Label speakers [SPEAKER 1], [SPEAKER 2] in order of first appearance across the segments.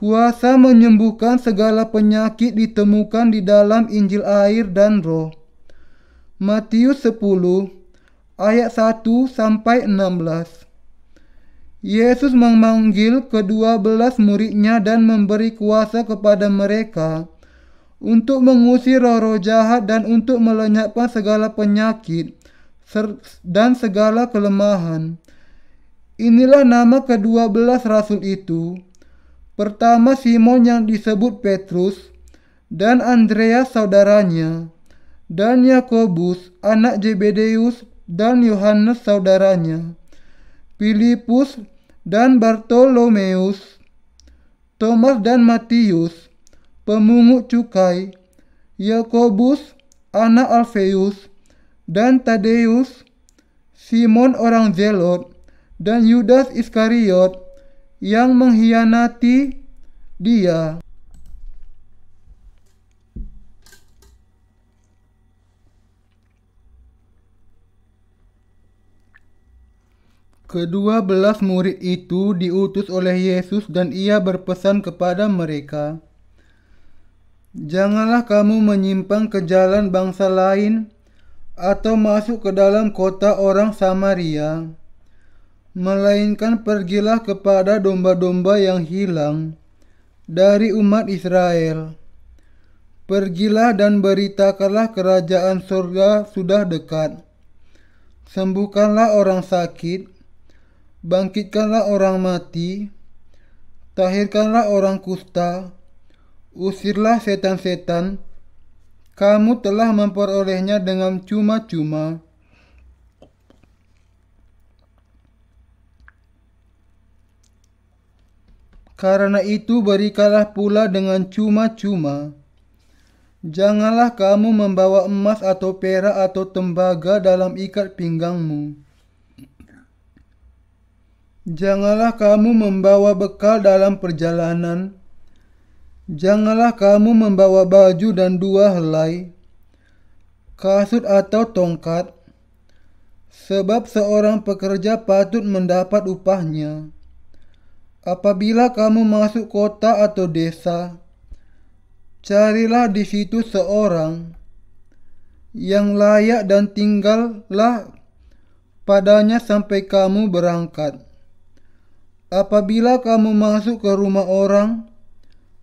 [SPEAKER 1] Kuasa menyembuhkan segala penyakit ditemukan di dalam Injil air dan roh. Matius 10 ayat 1 sampai 16. Yesus memanggil ke-12 muridnya dan memberi kuasa kepada mereka untuk mengusir roh-roh jahat dan untuk melenyapkan segala penyakit dan segala kelemahan. Inilah nama ke-12 rasul itu. Pertama, Simon yang disebut Petrus, dan Andreas saudaranya, dan Yakobus anak Zebedeus, dan Yohanes saudaranya, Filipus dan Bartolomeus, Thomas dan Matius, pemungut cukai, Yakobus anak Alfeus, dan Tadeus, Simon orang Zelot, dan Yudas Iskariot yang mengkhianati dia. Ke-12 murid itu diutus oleh Yesus dan ia berpesan kepada mereka, "Janganlah kamu menyimpang ke jalan bangsa lain atau masuk ke dalam kota orang Samaria, melainkan pergilah kepada domba-domba yang hilang dari umat Israel. Pergilah dan beritakanlah kerajaan surga sudah dekat. Sembuhkanlah orang sakit, bangkitkanlah orang mati, tahirkanlah orang kusta, usirlah setan-setan. Kamu telah memperolehnya dengan cuma-cuma. Karena itu berikanlah pula dengan cuma-cuma. Janganlah kamu membawa emas atau perak atau tembaga dalam ikat pinggangmu. Janganlah kamu membawa bekal dalam perjalanan. Janganlah kamu membawa baju dan 2 helai, kasut atau tongkat, sebab seorang pekerja patut mendapat upahnya. Apabila kamu masuk kota atau desa, carilah di situ seorang yang layak dan tinggallah padanya sampai kamu berangkat. Apabila kamu masuk ke rumah orang,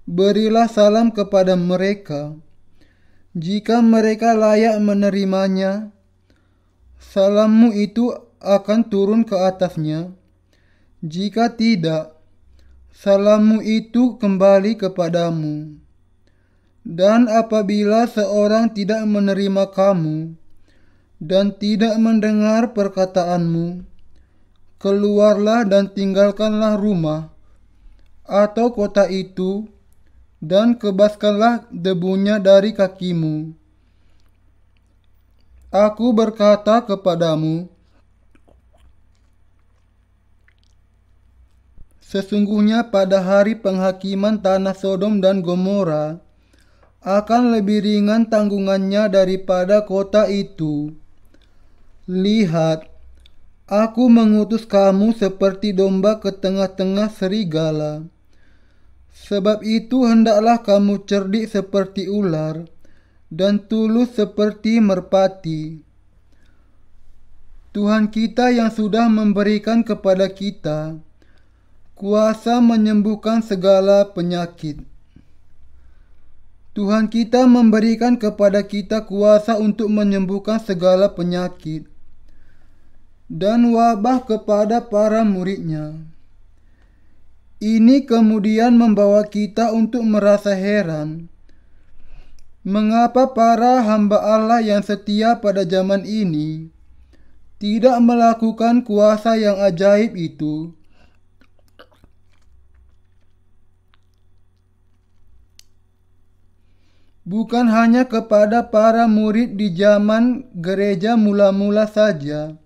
[SPEAKER 1] berilah salam kepada mereka. Jika mereka layak menerimanya, salammu itu akan turun ke atasnya. Jika tidak, salammu itu kembali kepadamu. Dan apabila seorang tidak menerima kamu dan tidak mendengar perkataanmu, keluarlah dan tinggalkanlah rumah atau kota itu dan kebaskanlah debunya dari kakimu. Aku berkata kepadamu, sesungguhnya pada hari penghakiman tanah Sodom dan Gomora akan lebih ringan tanggungannya daripada kota itu. Lihat, aku mengutus kamu seperti domba ke tengah-tengah serigala. Sebab itu hendaklah kamu cerdik seperti ular dan tulus seperti merpati. Tuhan kita yang sudah memberikan kepada kita kuasa menyembuhkan segala penyakit. Tuhan kita memberikan kepada kita kuasa untuk menyembuhkan segala penyakit dan wabah kepada para muridnya. Ini kemudian membawa kita untuk merasa heran, mengapa para hamba Allah yang setia pada zaman ini tidak melakukan kuasa yang ajaib itu. Bukan hanya kepada para murid di zaman gereja mula-mula saja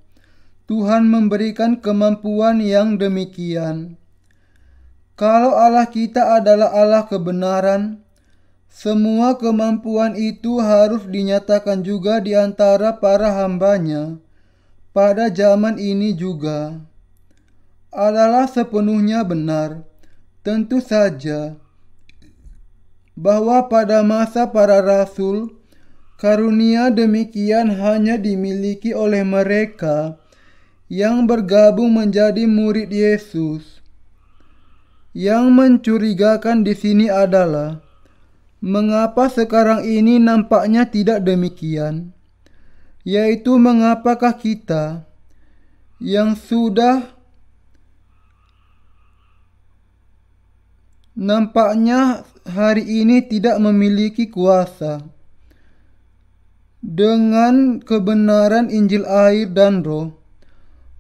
[SPEAKER 1] Tuhan memberikan kemampuan yang demikian. Kalau Allah kita adalah Allah kebenaran, semua kemampuan itu harus dinyatakan juga di antara para hambanya pada zaman ini juga. Adalah sepenuhnya benar, tentu saja, bahwa pada masa para rasul, karunia demikian hanya dimiliki oleh mereka yang bergabung menjadi murid Yesus. Yang mencurigakan di sini adalah mengapa sekarang ini nampaknya tidak demikian, yaitu mengapakah kita yang sudah nampaknya hari ini tidak memiliki kuasa dengan kebenaran Injil air dan Roh.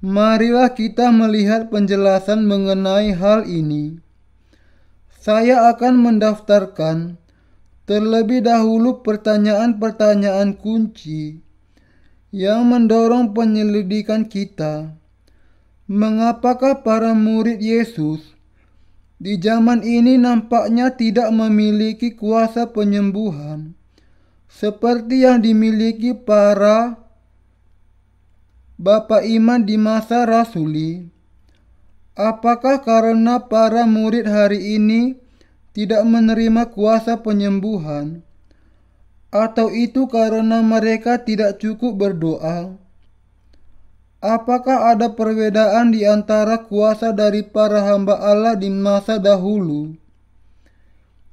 [SPEAKER 1] Marilah kita melihat penjelasan mengenai hal ini. Saya akan mendaftarkan terlebih dahulu pertanyaan-pertanyaan kunci yang mendorong penyelidikan kita. Mengapakah para murid Yesus di zaman ini nampaknya tidak memiliki kuasa penyembuhan seperti yang dimiliki para bapak iman di masa rasuli? Apakah karena para murid hari ini tidak menerima kuasa penyembuhan, atau itu karena mereka tidak cukup berdoa? Apakah ada perbedaan di antara kuasa dari para hamba Allah di masa dahulu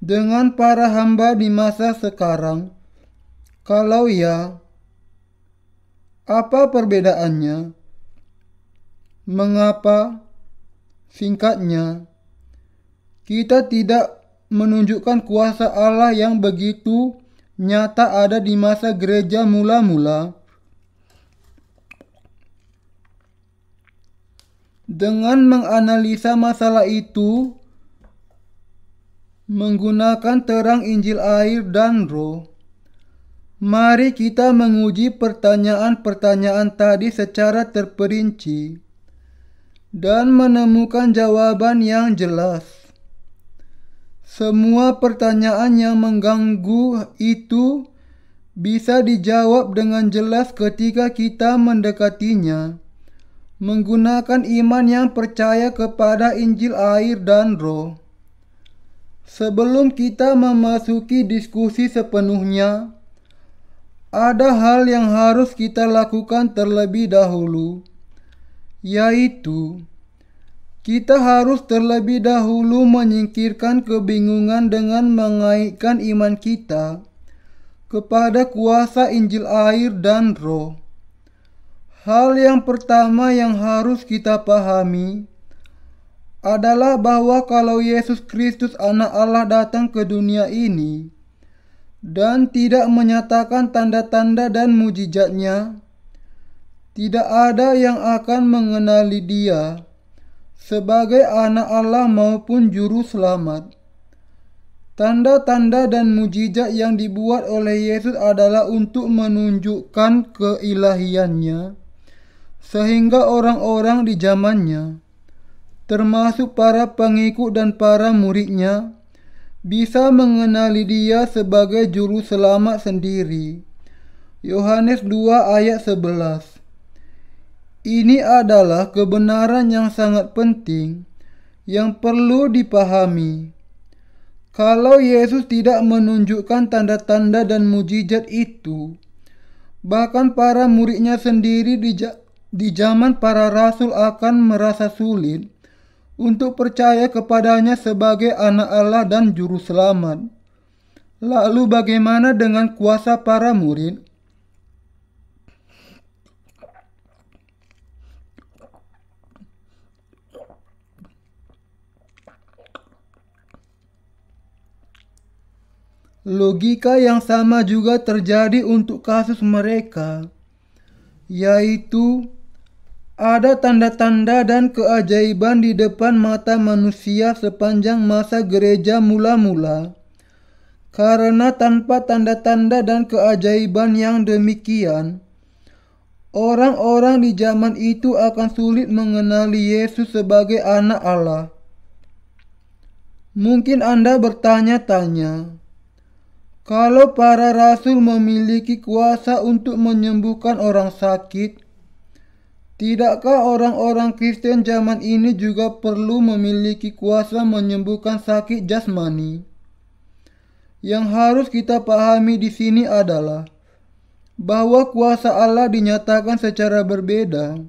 [SPEAKER 1] dengan para hamba di masa sekarang? Kalau ya, apa perbedaannya? Mengapa? Singkatnya, kita tidak menunjukkan kuasa Allah yang begitu nyata ada di masa gereja mula-mula. Dengan menganalisa masalah itu menggunakan terang Injil air dan Roh, mari kita menguji pertanyaan-pertanyaan tadi secara terperinci dan menemukan jawaban yang jelas. Semua pertanyaan yang mengganggu itu bisa dijawab dengan jelas ketika kita mendekatinya menggunakan iman yang percaya kepada Injil air dan Roh. Sebelum kita memasuki diskusi sepenuhnya, ada hal yang harus kita lakukan terlebih dahulu, yaitu kita harus terlebih dahulu menyingkirkan kebingungan dengan mengaitkan iman kita kepada kuasa Injil air dan Roh. Hal yang pertama yang harus kita pahami adalah bahwa kalau Yesus Kristus Anak Allah datang ke dunia ini dan tidak menyatakan tanda-tanda dan mujizatnya, tidak ada yang akan mengenali Dia sebagai Anak Allah maupun Juru Selamat. Tanda-tanda dan mujizat yang dibuat oleh Yesus adalah untuk menunjukkan keilahiannya, sehingga orang-orang di zamannya, termasuk para pengikut dan para muridnya, bisa mengenali Dia sebagai Juru Selamat sendiri. Yohanes 2 ayat 11. Ini adalah kebenaran yang sangat penting yang perlu dipahami. Kalau Yesus tidak menunjukkan tanda-tanda dan mujizat itu, bahkan para muridnya sendiri di zaman para rasul akan merasa sulit untuk percaya kepadanya sebagai Anak Allah dan Juru Selamat. Lalu bagaimana dengan kuasa para murid? Logika yang sama juga terjadi untuk kasus mereka, yaitu ada tanda-tanda dan keajaiban di depan mata manusia sepanjang masa gereja mula-mula. Karena tanpa tanda-tanda dan keajaiban yang demikian, orang-orang di zaman itu akan sulit mengenali Yesus sebagai Anak Allah. Mungkin Anda bertanya-tanya, kalau para rasul memiliki kuasa untuk menyembuhkan orang sakit, tidakkah orang-orang Kristen zaman ini juga perlu memiliki kuasa menyembuhkan sakit jasmani? Yang harus kita pahami di sini adalah bahwa kuasa Allah dinyatakan secara berbeda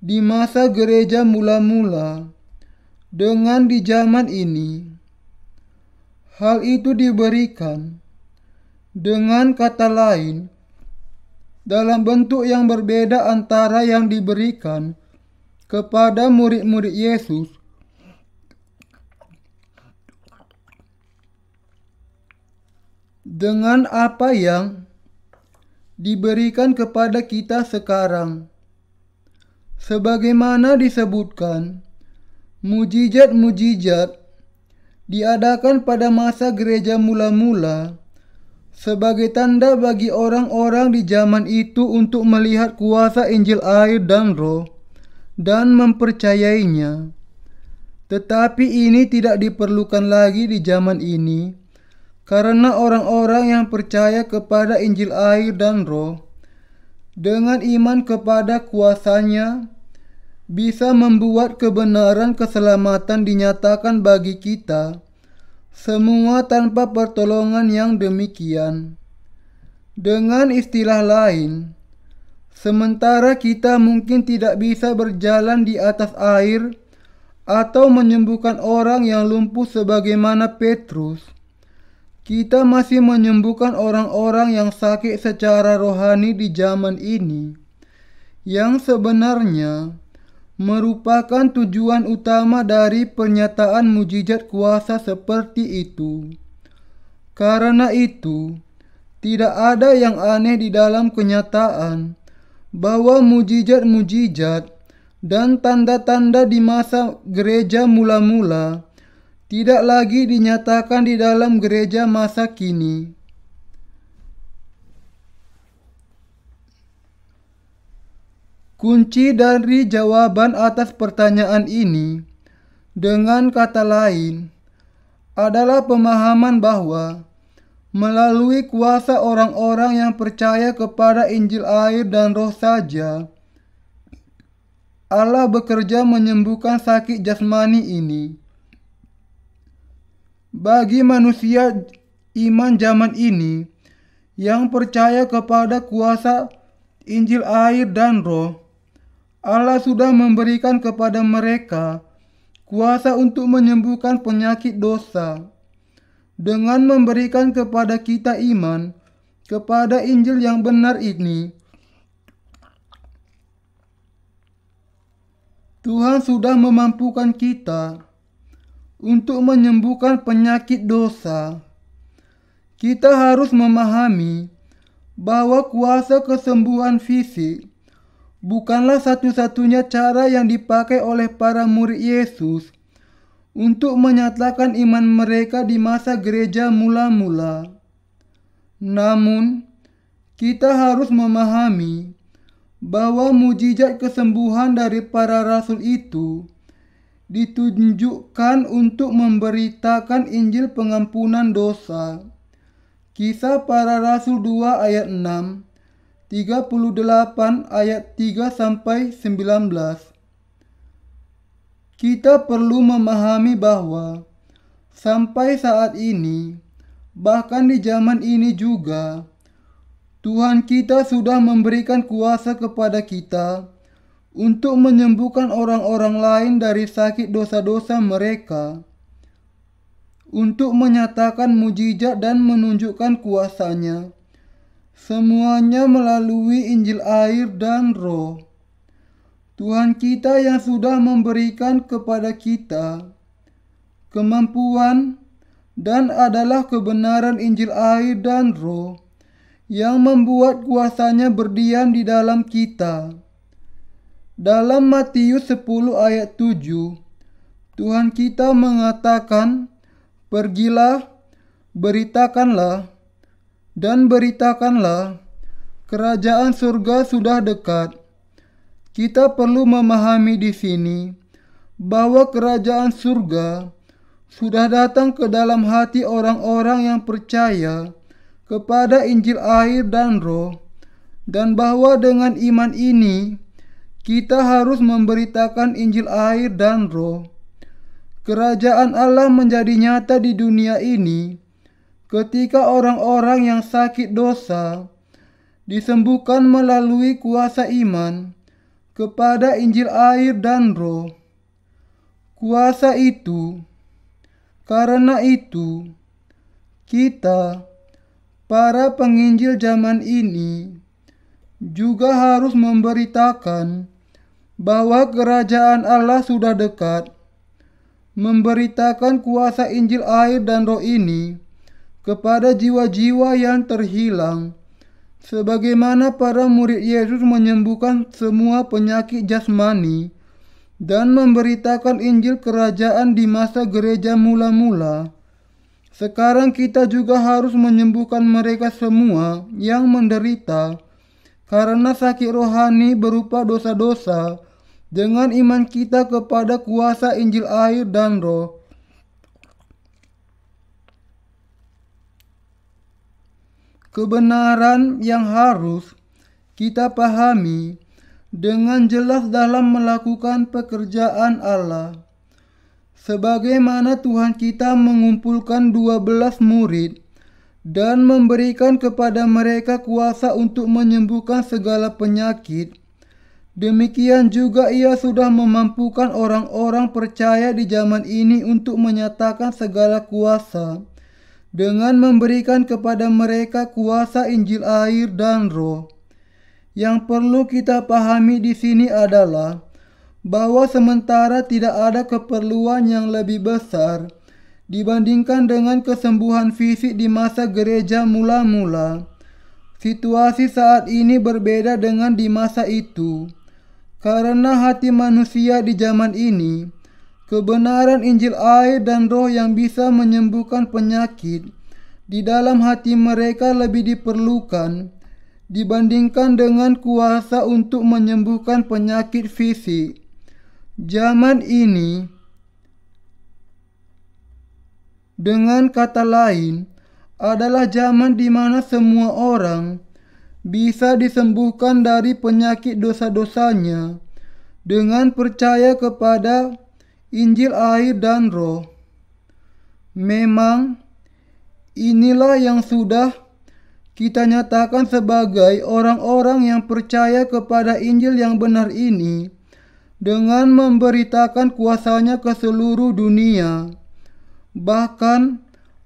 [SPEAKER 1] di masa gereja mula-mula dengan di zaman ini. Hal itu diberikan dengan kata lain dalam bentuk yang berbeda antara yang diberikan kepada murid-murid Yesus dengan apa yang diberikan kepada kita sekarang. Sebagaimana disebutkan, mujizat-mujizat diadakan pada masa gereja mula-mula sebagai tanda bagi orang-orang di zaman itu untuk melihat kuasa Injil air dan Roh dan mempercayainya. Tetapi ini tidak diperlukan lagi di zaman ini, karena orang-orang yang percaya kepada Injil air dan Roh dengan iman kepada kuasanya bisa membuat kebenaran keselamatan dinyatakan bagi kita semua tanpa pertolongan yang demikian. Dengan istilah lain, sementara kita mungkin tidak bisa berjalan di atas air atau menyembuhkan orang yang lumpuh sebagaimana Petrus, kita masih menyembuhkan orang-orang yang sakit secara rohani di zaman ini, yang sebenarnya merupakan tujuan utama dari pernyataan mujizat kuasa seperti itu. Karena itu, tidak ada yang aneh di dalam kenyataan bahwa mujizat-mujizat dan tanda-tanda di masa gereja mula-mula tidak lagi dinyatakan di dalam gereja masa kini. Kunci dari jawaban atas pertanyaan ini, dengan kata lain, adalah pemahaman bahwa melalui kuasa orang-orang yang percaya kepada Injil air dan Roh saja, Allah bekerja menyembuhkan sakit jasmani ini. Bagi manusia iman zaman ini yang percaya kepada kuasa Injil air dan Roh, Allah sudah memberikan kepada mereka kuasa untuk menyembuhkan penyakit dosa dengan memberikan kepada kita iman kepada Injil yang benar ini. Tuhan sudah memampukan kita untuk menyembuhkan penyakit dosa. Kita harus memahami bahwa kuasa kesembuhan fisik bukanlah satu-satunya cara yang dipakai oleh para murid Yesus untuk menyatakan iman mereka di masa gereja mula-mula. Namun, kita harus memahami bahwa mujizat kesembuhan dari para rasul itu ditunjukkan untuk memberitakan Injil pengampunan dosa. Kisah Para Rasul 2 ayat 6, 38 ayat 3-19. Kita perlu memahami bahwa sampai saat ini, bahkan di zaman ini juga, Tuhan kita sudah memberikan kuasa kepada kita untuk menyembuhkan orang-orang lain dari sakit dosa-dosa mereka, untuk menyatakan mujizat dan menunjukkan kuasanya. Semuanya melalui Injil air dan Roh. Tuhan kita yang sudah memberikan kepada kita kemampuan dan adalah kebenaran Injil air dan Roh yang membuat kuasanya berdiam di dalam kita. Dalam Matius 10 ayat 7, Tuhan kita mengatakan, "Pergilah, beritakanlah, dan beritakanlah, kerajaan surga sudah dekat." Kita perlu memahami di sini bahwa kerajaan surga sudah datang ke dalam hati orang-orang yang percaya kepada Injil air dan Roh, dan bahwa dengan iman ini kita harus memberitakan Injil air dan Roh. Kerajaan Allah menjadi nyata di dunia ini ketika orang-orang yang sakit dosa disembuhkan melalui kuasa iman kepada Injil air dan Roh. Karena itu, kita, para penginjil zaman ini, juga harus memberitakan bahwa kerajaan Allah sudah dekat, memberitakan kuasa Injil air dan Roh ini kepada jiwa-jiwa yang terhilang, sebagaimana para murid Yesus menyembuhkan semua penyakit jasmani dan memberitakan Injil kerajaan di masa gereja mula-mula. Sekarang kita juga harus menyembuhkan mereka semua yang menderita karena sakit rohani berupa dosa-dosa dengan iman kita kepada kuasa Injil air dan Roh. Kebenaran yang harus kita pahami dengan jelas dalam melakukan pekerjaan Allah. Sebagaimana Tuhan kita mengumpulkan 12 murid dan memberikan kepada mereka kuasa untuk menyembuhkan segala penyakit, demikian juga Ia sudah memampukan orang-orang percaya di zaman ini untuk menyatakan segala kuasa dengan memberikan kepada mereka kuasa Injil air dan Roh. Yang perlu kita pahami di sini adalah bahwa sementara tidak ada keperluan yang lebih besar dibandingkan dengan kesembuhan fisik di masa gereja mula-mula, situasi saat ini berbeda dengan di masa itu. Karena hati manusia di zaman ini, kebenaran Injil air dan Roh yang bisa menyembuhkan penyakit di dalam hati mereka lebih diperlukan dibandingkan dengan kuasa untuk menyembuhkan penyakit fisik. Zaman ini, dengan kata lain, adalah zaman di mana semua orang bisa disembuhkan dari penyakit dosa-dosanya dengan percaya kepada Injil air dan Roh. Memang inilah yang sudah kita nyatakan sebagai orang-orang yang percaya kepada Injil yang benar ini dengan memberitakan kuasanya ke seluruh dunia. Bahkan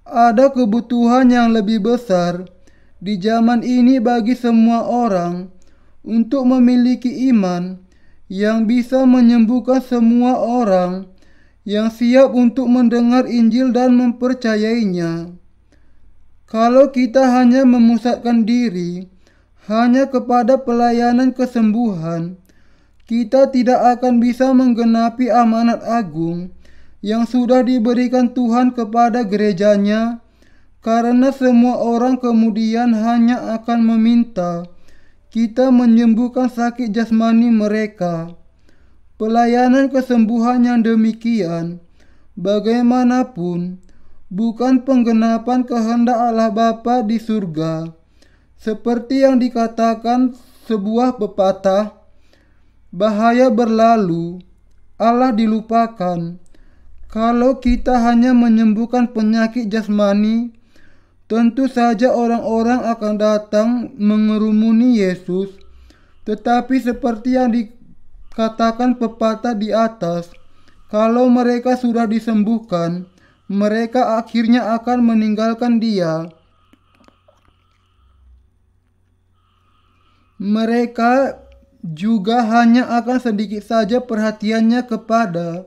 [SPEAKER 1] ada kebutuhan yang lebih besar di zaman ini bagi semua orang untuk memiliki iman yang bisa menyembuhkan semua orang yang siap untuk mendengar Injil dan mempercayainya. Kalau kita hanya memusatkan diri hanya kepada pelayanan kesembuhan, kita tidak akan bisa menggenapi amanat agung yang sudah diberikan Tuhan kepada gerejanya, karena semua orang kemudian hanya akan meminta kita menyembuhkan sakit jasmani mereka. Pelayanan kesembuhan yang demikian, bagaimanapun, bukan penggenapan kehendak Allah Bapa di surga. Seperti yang dikatakan sebuah pepatah, bahaya berlalu, Allah dilupakan. Kalau kita hanya menyembuhkan penyakit jasmani, tentu saja orang-orang akan datang mengerumuni Yesus. Tetapi seperti yang dikatakan pepatah di atas, kalau mereka sudah disembuhkan, mereka akhirnya akan meninggalkan Dia. Mereka juga hanya akan sedikit saja perhatiannya kepada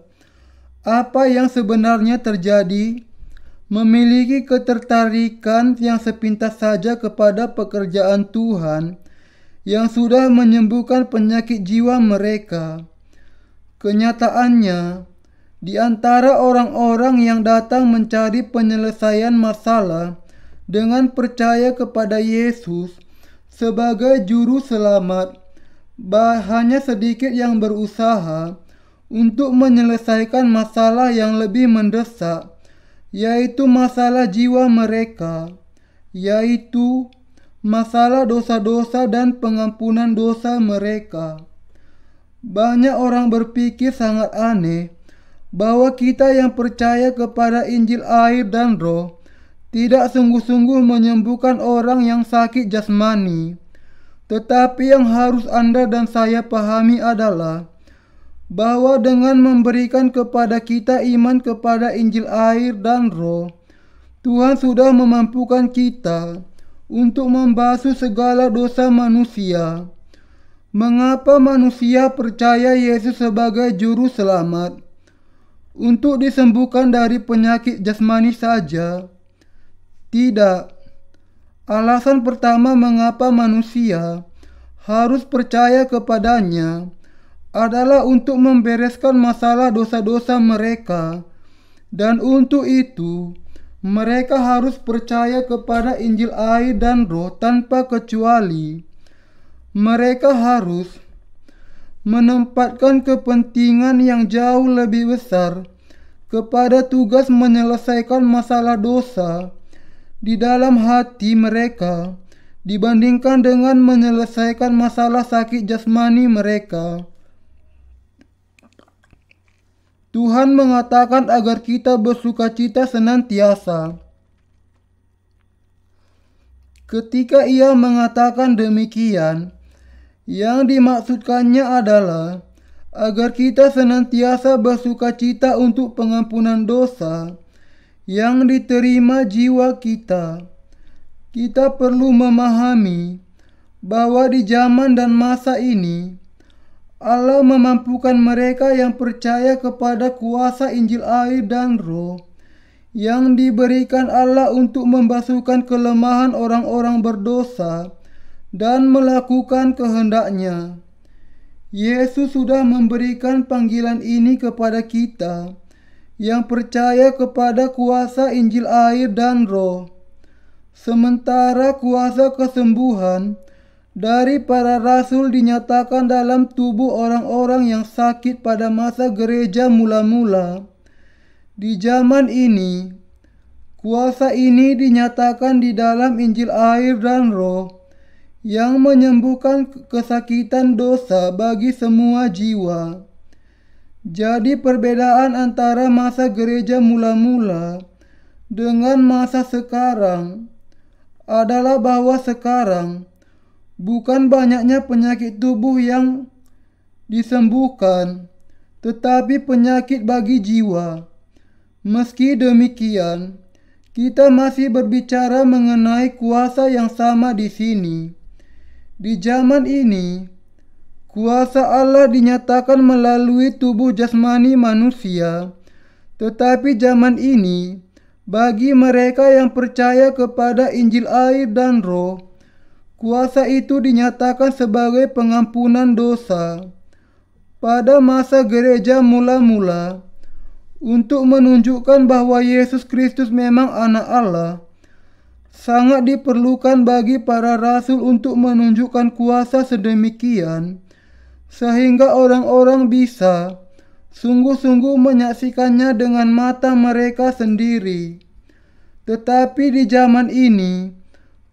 [SPEAKER 1] apa yang sebenarnya terjadi, memiliki ketertarikan yang sepintas saja kepada pekerjaan Tuhan yang sudah menyembuhkan penyakit jiwa mereka. Kenyataannya, di antara orang-orang yang datang mencari penyelesaian masalah dengan percaya kepada Yesus sebagai juru selamat, hanya sedikit yang berusaha untuk menyelesaikan masalah yang lebih mendesak, yaitu masalah jiwa mereka, yaitu masalah dosa-dosa dan pengampunan dosa mereka. Banyak orang berpikir sangat aneh bahwa kita yang percaya kepada Injil air dan Roh tidak sungguh-sungguh menyembuhkan orang yang sakit jasmani. Tetapi yang harus Anda dan saya pahami adalah bahwa dengan memberikan kepada kita iman kepada Injil air dan Roh, Tuhan sudah memampukan kita untuk membasuh segala dosa manusia. Mengapa manusia percaya Yesus sebagai juru selamat? Untuk disembuhkan dari penyakit jasmani saja? Tidak. Alasan pertama mengapa manusia harus percaya kepadanya adalah untuk membereskan masalah dosa-dosa mereka, dan untuk itu mereka harus percaya kepada Injil air dan Roh tanpa kecuali. Mereka harus menempatkan kepentingan yang jauh lebih besar kepada tugas menyelesaikan masalah dosa di dalam hati mereka dibandingkan dengan menyelesaikan masalah sakit jasmani mereka. Tuhan mengatakan agar kita bersukacita senantiasa. Ketika Ia mengatakan demikian, yang dimaksudkannya adalah agar kita senantiasa bersukacita untuk pengampunan dosa yang diterima jiwa kita. Kita perlu memahami bahwa di zaman dan masa ini, Allah memampukan mereka yang percaya kepada kuasa Injil air dan Roh yang diberikan Allah untuk membasuhkan kelemahan orang-orang berdosa dan melakukan kehendak-Nya. Yesus sudah memberikan panggilan ini kepada kita yang percaya kepada kuasa Injil air dan Roh. Sementara kuasa kesembuhan dari para rasul dinyatakan dalam tubuh orang-orang yang sakit pada masa gereja mula-mula. Di zaman ini, kuasa ini dinyatakan di dalam Injil air dan Roh yang menyembuhkan kesakitan dosa bagi semua jiwa. Jadi perbedaan antara masa gereja mula-mula dengan masa sekarang adalah bahwa sekarang bukan banyaknya penyakit tubuh yang disembuhkan, tetapi penyakit bagi jiwa. Meski demikian, kita masih berbicara mengenai kuasa yang sama di sini. Di zaman ini, kuasa Allah dinyatakan melalui tubuh jasmani manusia, tetapi zaman ini, bagi mereka yang percaya kepada Injil air dan Roh, kuasa itu dinyatakan sebagai pengampunan dosa. Pada masa gereja mula-mula, untuk menunjukkan bahwa Yesus Kristus memang anak Allah, sangat diperlukan bagi para rasul untuk menunjukkan kuasa sedemikian, sehingga orang-orang bisa sungguh-sungguh menyaksikannya dengan mata mereka sendiri. Tetapi di zaman ini,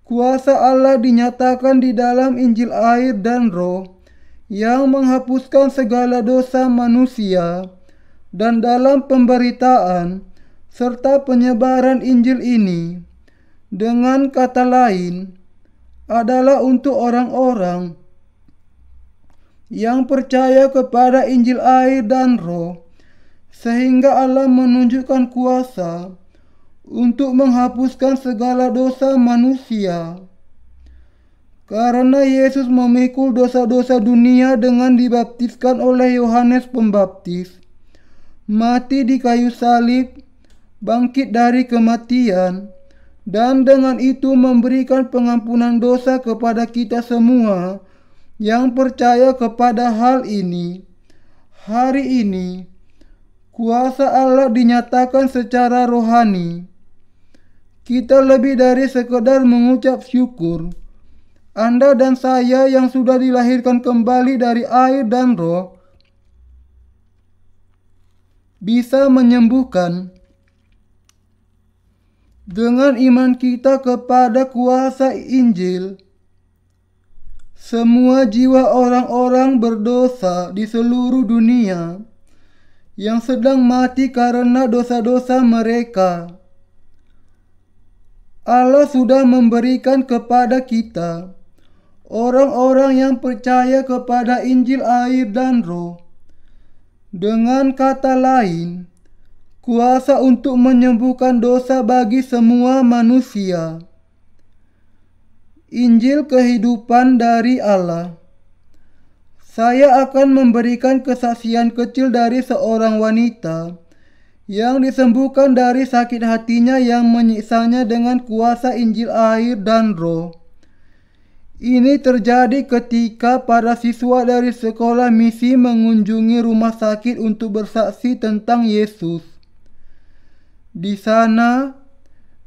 [SPEAKER 1] kuasa Allah dinyatakan di dalam Injil air dan Roh yang menghapuskan segala dosa manusia, dan dalam pemberitaan serta penyebaran Injil ini, dengan kata lain, adalah untuk orang-orang yang percaya kepada Injil air dan Roh, sehingga Allah menunjukkan kuasa untuk menghapuskan segala dosa manusia. Karena Yesus memikul dosa-dosa dunia dengan dibaptiskan oleh Yohanes Pembaptis, mati di kayu salib, bangkit dari kematian, dan dengan itu memberikan pengampunan dosa kepada kita semua yang percaya kepada hal ini. Hari ini, kuasa Allah dinyatakan secara rohani. Kita lebih dari sekedar mengucap syukur. Anda dan saya yang sudah dilahirkan kembali dari air dan Roh bisa menyembuhkan dengan iman kita kepada kuasa Injil semua jiwa orang-orang berdosa di seluruh dunia yang sedang mati karena dosa-dosa mereka. Allah sudah memberikan kepada kita, orang-orang yang percaya kepada Injil air dan Roh. Dengan kata lain, kuasa untuk menyembuhkan dosa bagi semua manusia. Injil kehidupan dari Allah. Saya akan memberikan kesaksian kecil dari seorang wanita yang disembuhkan dari sakit hatinya yang menyiksanya dengan kuasa Injil air dan Roh. Ini terjadi ketika para siswa dari sekolah misi mengunjungi rumah sakit untuk bersaksi tentang Yesus. Di sana,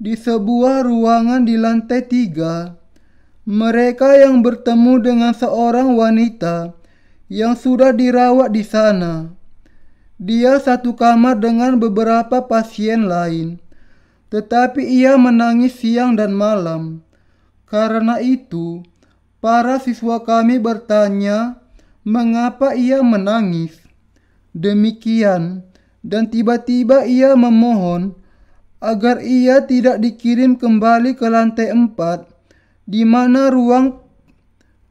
[SPEAKER 1] di sebuah ruangan di lantai 3, mereka yang bertemu dengan seorang wanita yang sudah dirawat di sana. Dia satu kamar dengan beberapa pasien lain, tetapi ia menangis siang dan malam. Karena itu, para siswa kami bertanya mengapa ia menangis demikian, dan tiba-tiba ia memohon agar ia tidak dikirim kembali ke lantai 4 di mana ruang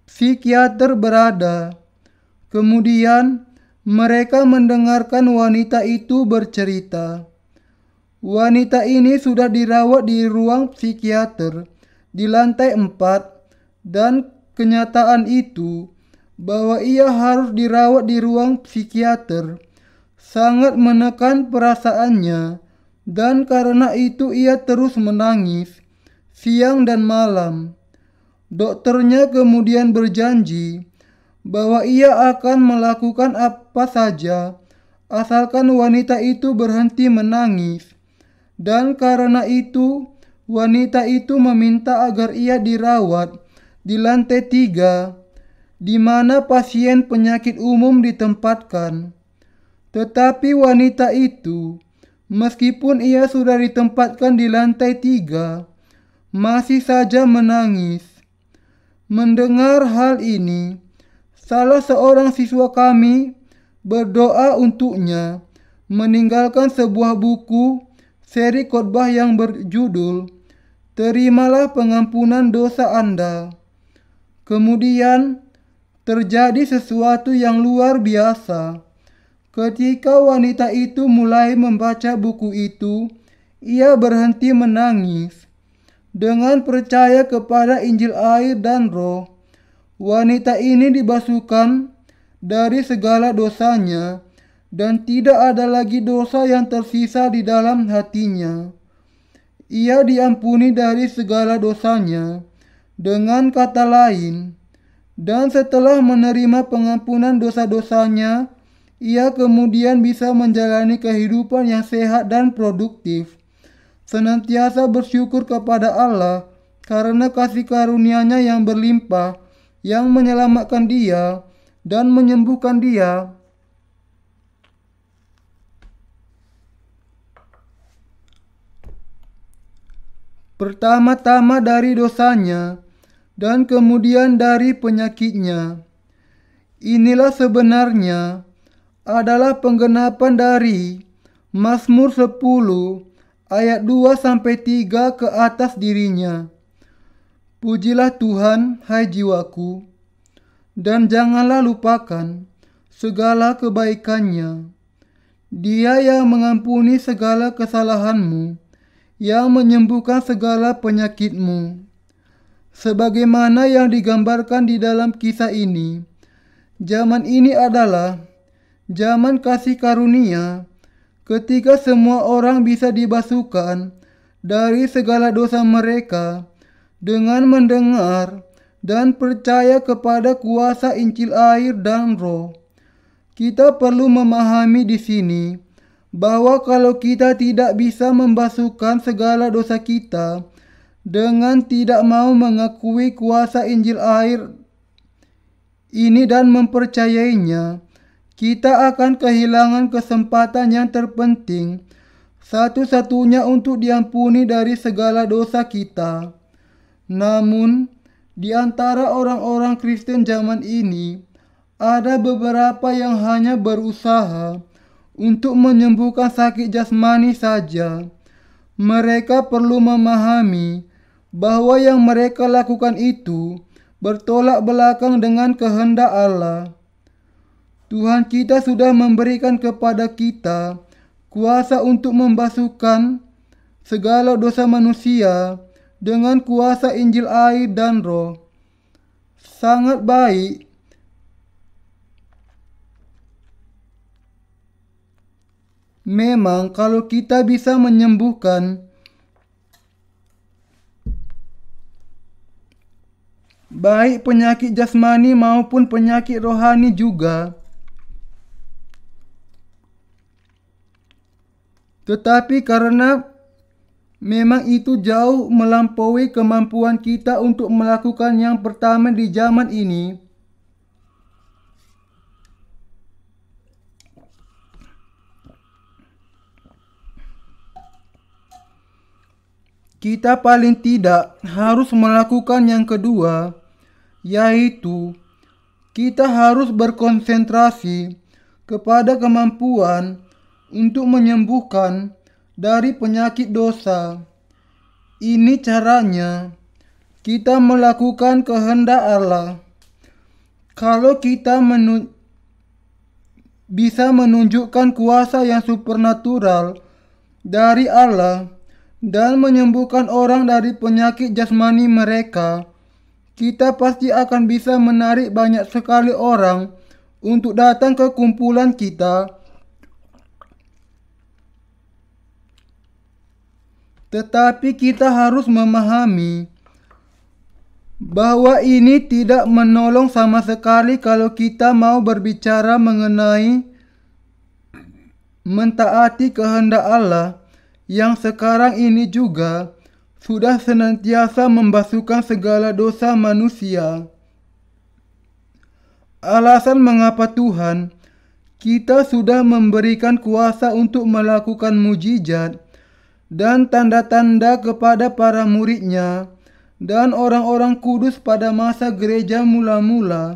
[SPEAKER 1] psikiater berada. Kemudian mereka mendengarkan wanita itu bercerita. Wanita ini sudah dirawat di ruang psikiater di lantai 4 dan kenyataan itu bahwa ia harus dirawat di ruang psikiater sangat menekan perasaannya, dan karena itu ia terus menangis siang dan malam. Dokternya kemudian berjanji bahwa ia akan melakukan apa saja asalkan wanita itu berhenti menangis, dan karena itu wanita itu meminta agar ia dirawat di lantai 3 di mana pasien penyakit umum ditempatkan. Tetapi wanita itu, meskipun ia sudah ditempatkan di lantai 3, masih saja menangis. Mendengar hal ini, salah seorang siswa kami berdoa untuknya, meninggalkan sebuah buku seri khotbah yang berjudul "Terimalah Pengampunan Dosa Anda". Kemudian terjadi sesuatu yang luar biasa. Ketika wanita itu mulai membaca buku itu, ia berhenti menangis. Dengan percaya kepada Injil air dan Roh, wanita ini dibasuhkan dari segala dosanya dan tidak ada lagi dosa yang tersisa di dalam hatinya. Ia diampuni dari segala dosanya. Dengan kata lain, dan setelah menerima pengampunan dosa-dosanya, ia kemudian bisa menjalani kehidupan yang sehat dan produktif, senantiasa bersyukur kepada Allah karena kasih karunia-Nya yang berlimpah, yang menyelamatkan dia dan menyembuhkan dia. Pertama-tama dari dosanya, dan kemudian dari penyakitnya. Inilah sebenarnya adalah penggenapan dari Mazmur 10 ayat 2-3 ke atas dirinya. Pujilah Tuhan, hai jiwaku, dan janganlah lupakan segala kebaikannya. Dia yang mengampuni segala kesalahanmu, yang menyembuhkan segala penyakitmu. Sebagaimana yang digambarkan di dalam kisah ini, zaman ini adalah zaman kasih karunia, ketika semua orang bisa dibasuhkan dari segala dosa mereka dengan mendengar dan percaya kepada kuasa Injil air dan Roh. Kita perlu memahami di sini bahwa kalau kita tidak bisa membasuhkan segala dosa kita dengan tidak mau mengakui kuasa Injil air ini dan mempercayainya, kita akan kehilangan kesempatan yang terpenting, satu-satunya untuk diampuni dari segala dosa kita. Namun, di antara orang-orang Kristen zaman ini, ada beberapa yang hanya berusaha untuk menyembuhkan sakit jasmani saja. Mereka perlu memahami bahwa yang mereka lakukan itu bertolak belakang dengan kehendak Allah. Tuhan kita sudah memberikan kepada kita kuasa untuk membasuhkan segala dosa manusia dengan kuasa Injil air dan Roh. Sangat baik memang kalau kita bisa menyembuhkan baik penyakit jasmani maupun penyakit rohani juga. Tetapi karena memang itu jauh melampaui kemampuan kita untuk melakukan yang pertama di zaman ini, kita paling tidak harus melakukan yang kedua, yaitu kita harus berkonsentrasi kepada kemampuan untuk menyembuhkan dari penyakit dosa. Ini caranya kita melakukan kehendak Allah. Kalau kita bisa menunjukkan kuasa yang supernatural dari Allah dan menyembuhkan orang dari penyakit jasmani mereka, kita pasti akan bisa menarik banyak sekali orang untuk datang ke kumpulan kita. Tetapi kita harus memahami bahwa ini tidak menolong sama sekali kalau kita mau berbicara mengenai mentaati kehendak Allah yang sekarang ini juga sudah senantiasa membasuhkan segala dosa manusia. Alasan mengapa Tuhan kita sudah memberikan kuasa untuk melakukan mujizat dan tanda-tanda kepada para muridnya dan orang-orang kudus pada masa gereja mula-mula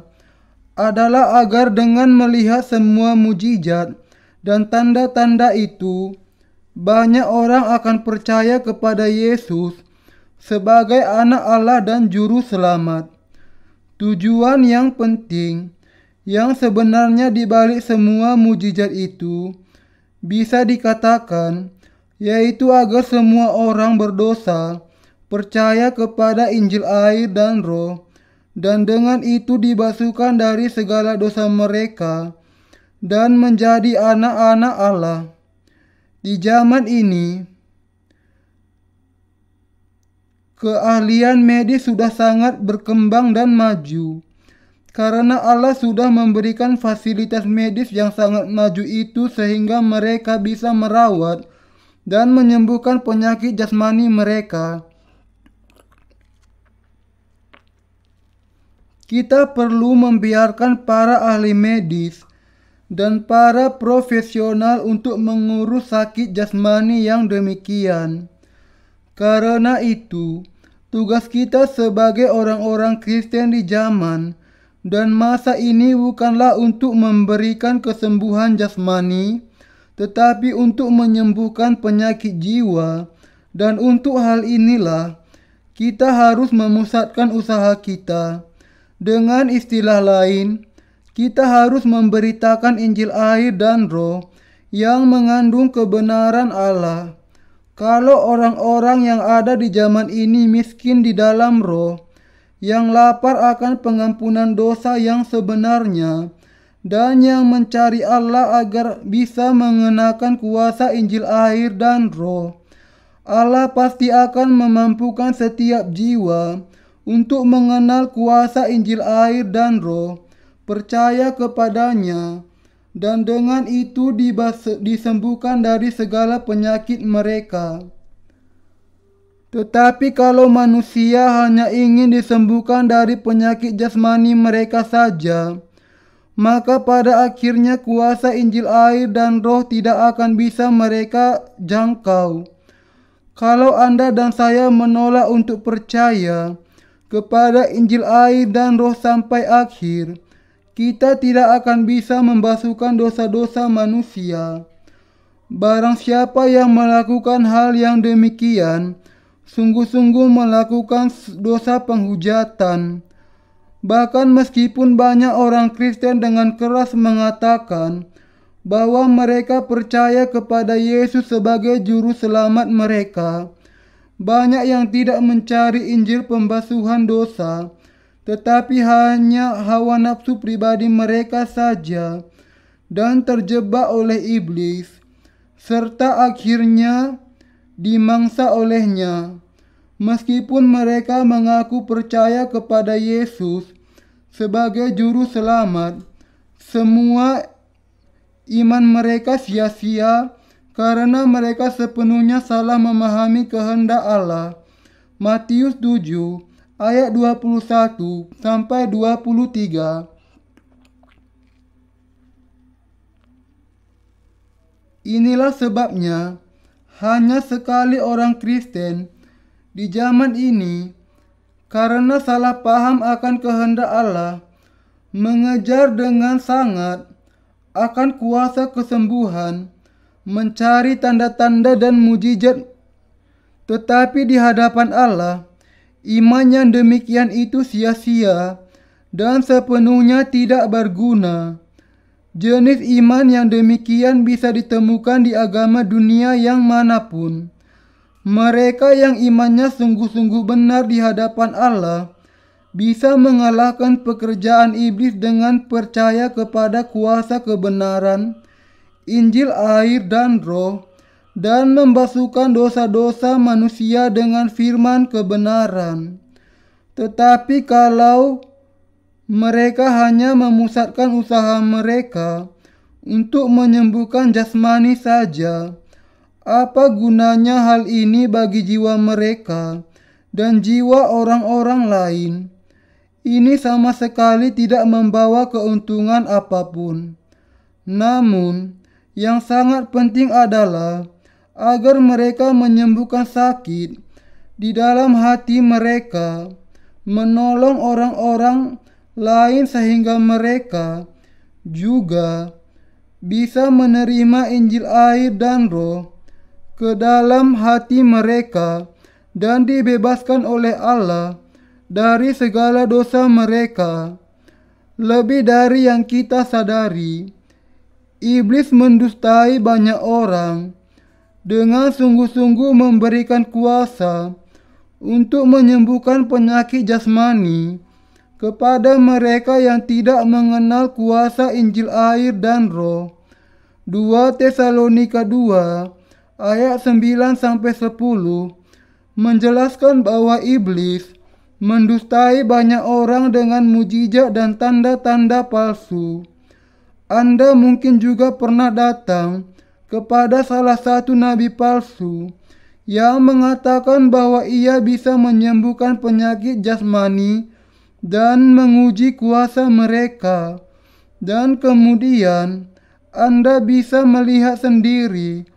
[SPEAKER 1] adalah agar dengan melihat semua mujizat dan tanda-tanda itu, banyak orang akan percaya kepada Yesus sebagai anak Allah dan juru selamat. Tujuan yang penting yang sebenarnya di balik semua mujizat itu bisa dikatakan yaitu agar semua orang berdosa percaya kepada Injil air dan Roh, dan dengan itu dibasuhkan dari segala dosa mereka dan menjadi anak-anak Allah. Di zaman ini, keahlian medis sudah sangat berkembang dan maju, karena Allah sudah memberikan fasilitas medis yang sangat maju itu sehingga mereka bisa merawat dan menyembuhkan penyakit jasmani mereka. Kita perlu membiarkan para ahli medis dan para profesional untuk mengurus sakit jasmani yang demikian. Karena itu, tugas kita sebagai orang-orang Kristen di zaman dan masa ini bukanlah untuk memberikan kesembuhan jasmani, tetapi untuk menyembuhkan penyakit jiwa, dan untuk hal inilah kita harus memusatkan usaha kita. Dengan istilah lain, kita harus memberitakan Injil air dan Roh yang mengandung kebenaran Allah. Kalau orang-orang yang ada di zaman ini miskin di dalam roh, yang lapar akan pengampunan dosa yang sebenarnya, dan yang mencari Allah agar bisa mengenakan kuasa Injil air dan Roh, Allah pasti akan memampukan setiap jiwa untuk mengenal kuasa Injil air dan Roh, percaya kepadanya, dan dengan itu disembuhkan dari segala penyakit mereka. Tetapi kalau manusia hanya ingin disembuhkan dari penyakit jasmani mereka saja, maka pada akhirnya kuasa Injil air dan Roh tidak akan bisa mereka jangkau. Kalau Anda dan saya menolak untuk percaya kepada Injil air dan Roh sampai akhir, kita tidak akan bisa membasuhkan dosa-dosa manusia. Barang siapa yang melakukan hal yang demikian sungguh-sungguh melakukan dosa penghujatan. Bahkan meskipun banyak orang Kristen dengan keras mengatakan bahwa mereka percaya kepada Yesus sebagai juru selamat mereka, banyak yang tidak mencari Injil pembasuhan dosa, tetapi hanya hawa nafsu pribadi mereka saja dan terjebak oleh iblis, serta akhirnya dimangsa olehnya. Meskipun mereka mengaku percaya kepada Yesus sebagai juru selamat, semua iman mereka sia-sia karena mereka sepenuhnya salah memahami kehendak Allah. Matius 7 ayat 21 sampai 23. Inilah sebabnya hanya sekali orang Kristen di zaman ini, karena salah paham akan kehendak Allah, mengejar dengan sangat akan kuasa kesembuhan, mencari tanda-tanda dan mujizat. Tetapi di hadapan Allah, iman yang demikian itu sia-sia dan sepenuhnya tidak berguna. Jenis iman yang demikian bisa ditemukan di agama dunia yang manapun. Mereka yang imannya sungguh-sungguh benar di hadapan Allah bisa mengalahkan pekerjaan iblis dengan percaya kepada kuasa kebenaran, Injil air dan roh, dan membasuhkan dosa-dosa manusia dengan firman kebenaran. Tetapi kalau mereka hanya memusatkan usaha mereka untuk menyembuhkan jasmani saja, apa gunanya hal ini bagi jiwa mereka dan jiwa orang-orang lain? Ini sama sekali tidak membawa keuntungan apapun. Namun, yang sangat penting adalah agar mereka menyembuhkan sakit di dalam hati mereka, menolong orang-orang lain sehingga mereka juga bisa menerima Injil air dan roh ke dalam hati mereka dan dibebaskan oleh Allah dari segala dosa mereka. Lebih dari yang kita sadari, iblis mendustai banyak orang dengan sungguh-sungguh memberikan kuasa untuk menyembuhkan penyakit jasmani kepada mereka yang tidak mengenal kuasa Injil air dan roh. 2 Tesalonika 2 ayat 9-10 menjelaskan bahwa iblis mendustai banyak orang dengan mujizat dan tanda-tanda palsu. Anda mungkin juga pernah datang kepada salah satu nabi palsu yang mengatakan bahwa ia bisa menyembuhkan penyakit jasmani dan menguji kuasa mereka. Dan kemudian Anda bisa melihat sendiri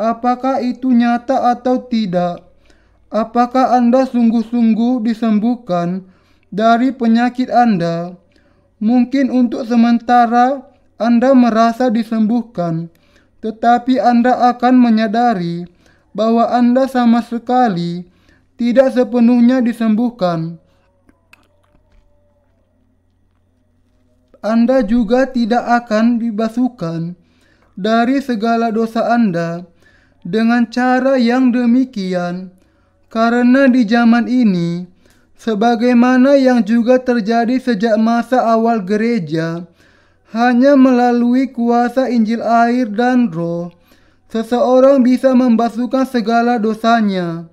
[SPEAKER 1] apakah itu nyata atau tidak. Apakah Anda sungguh-sungguh disembuhkan dari penyakit Anda? Mungkin untuk sementara Anda merasa disembuhkan, tetapi Anda akan menyadari bahwa Anda sama sekali tidak sepenuhnya disembuhkan. Anda juga tidak akan dibasuhkan dari segala dosa Anda dengan cara yang demikian, karena di zaman ini, sebagaimana yang juga terjadi sejak masa awal gereja, hanya melalui kuasa Injil air dan roh, seseorang bisa membasuhkan segala dosanya.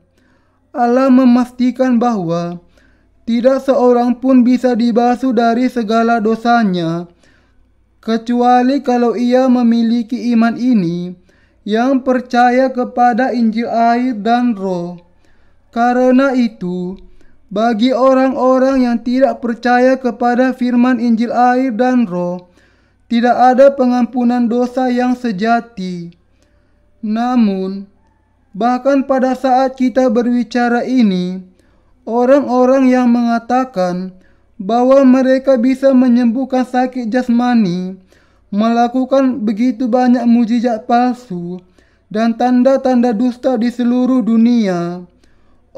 [SPEAKER 1] Allah memastikan bahwa tidak seorang pun bisa dibasuh dari segala dosanya, kecuali kalau ia memiliki iman ini yang percaya kepada Injil air dan roh. Karena itu, bagi orang-orang yang tidak percaya kepada firman Injil air dan roh, tidak ada pengampunan dosa yang sejati. Namun, bahkan pada saat kita berbicara ini, orang-orang yang mengatakan bahwa mereka bisa menyembuhkan sakit jasmani melakukan begitu banyak mujizat palsu dan tanda-tanda dusta di seluruh dunia.